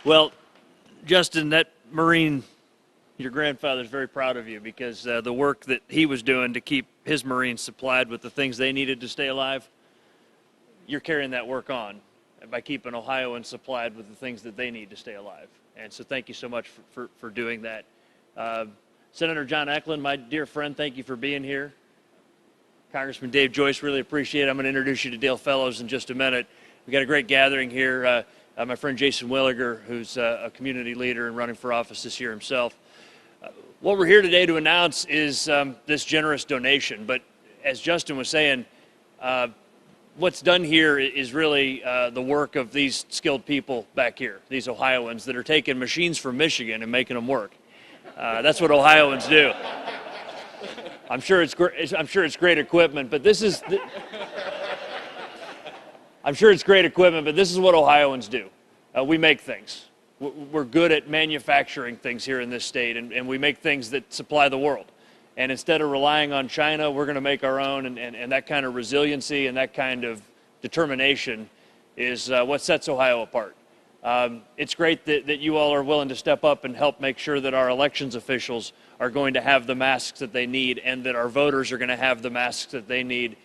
Well, Justin, that Marine, your grandfather's very proud of you because the work that he was doing to keep his Marines supplied with the things they needed to stay alive, you're carrying that work on by keeping Ohioans supplied with the things that they need to stay alive. And so thank you so much for doing that. Senator John Eklund, my dear friend, thank you for being here. Congressman Dave Joyce, really appreciate it. I'm going to introduce you to Dale Fellows in just a minute. We got a great gathering here. My friend Jason Williger, who's a community leader and running for office this year himself. What we're here today to announce is this generous donation. But as Justin was saying, what's done here is really the work of these skilled people back here, these Ohioans that are taking machines from Michigan and making them work. That's what Ohioans do. I'm sure it's great equipment, but this is. I'm sure it's great equipment, but this is what Ohioans do. We make things. We're good at manufacturing things here in this state, and we make things that supply the world. And instead of relying on China, we're going to make our own, and that kind of resiliency and that kind of determination is what sets Ohio apart. It's great that you all are willing to step up and help make sure that our elections officials are going to have the masks that they need and that our voters are going to have the masks that they need.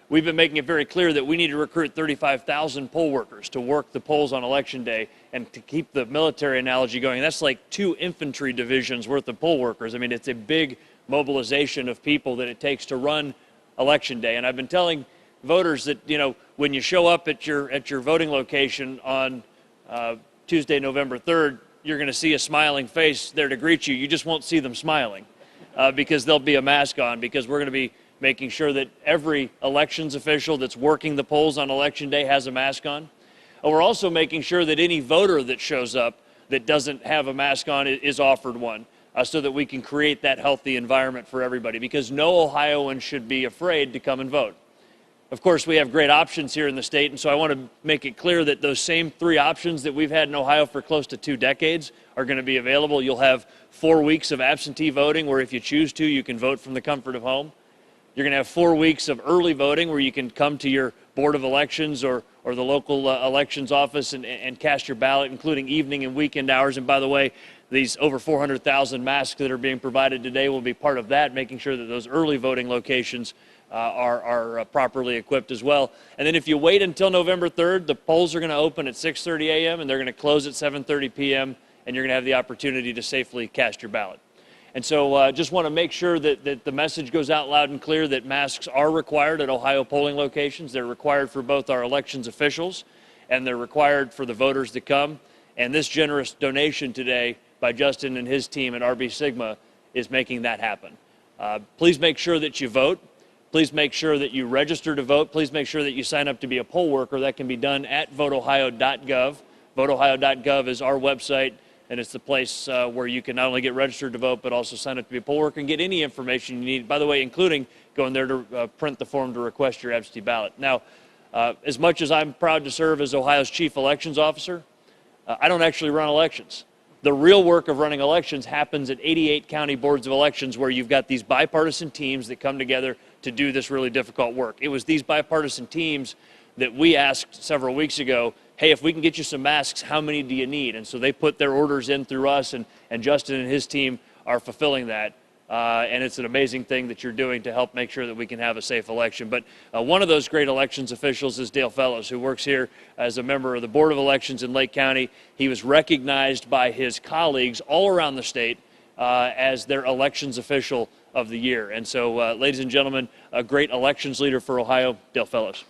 We've been making it very clear that we need to recruit 35,000 poll workers to work the polls on Election Day, and to keep the military analogy going, that's like 2 infantry divisions worth of poll workers. I mean, it's a big mobilization of people that it takes to run Election Day. And I've been telling voters that, you know, when you show up at your voting location on Tuesday, November 3rd, you're going to see a smiling face there to greet you. You just won't see them smiling because there'll be a mask on, because we're going to be making sure that every elections official that's working the polls on Election Day has a mask on. And we're also making sure that any voter that shows up that doesn't have a mask on is offered one, so that we can create that healthy environment for everybody, because no Ohioan should be afraid to come and vote. Of course, we have great options here in the state, and so I want to make it clear that those same 3 options that we've had in Ohio for close to 2 decades are going to be available. You'll have 4 weeks of absentee voting, where if you choose to, you can vote from the comfort of home. You're going to have 4 weeks of early voting, where you can come to your Board of Elections or the local elections office and cast your ballot, including evening and weekend hours. And by the way, these over 400,000 masks that are being provided today will be part of that, making sure that those early voting locations are properly equipped as well. And then if you wait until November 3rd, the polls are going to open at 6:30 a.m. and they're going to close at 7:30 p.m. and you're going to have the opportunity to safely cast your ballot. And so just want to make sure that the message goes out loud and clear that masks are required at Ohio polling locations. They're required for both our elections officials, and they're required for the voters to come. And this generous donation today by Justin and his team at RB Sigma is making that happen. Please make sure that you vote. Please make sure that you register to vote. Please make sure that you sign up to be a poll worker. That can be done at voteohio.gov. Voteohio.gov is our website, and it's the place where you can not only get registered to vote, but also sign up to be a poll worker and get any information you need, by the way, including going there to print the form to request your absentee ballot. Now, as much as I'm proud to serve as Ohio's Chief Elections Officer, I don't actually run elections. The real work of running elections happens at 88 county boards of elections, where you've got these bipartisan teams that come together to do this really difficult work. It was these bipartisan teams that we asked several weeks ago, hey, if we can get you some masks, how many do you need? And so they put their orders in through us, and Justin and his team are fulfilling that. And it's an amazing thing that you're doing to help make sure that we can have a safe election. But one of those great elections officials is Dale Fellows, who works here as a member of the Board of Elections in Lake County. He was recognized by his colleagues all around the state as their elections official of the year. And so, ladies and gentlemen, a great elections leader for Ohio, Dale Fellows.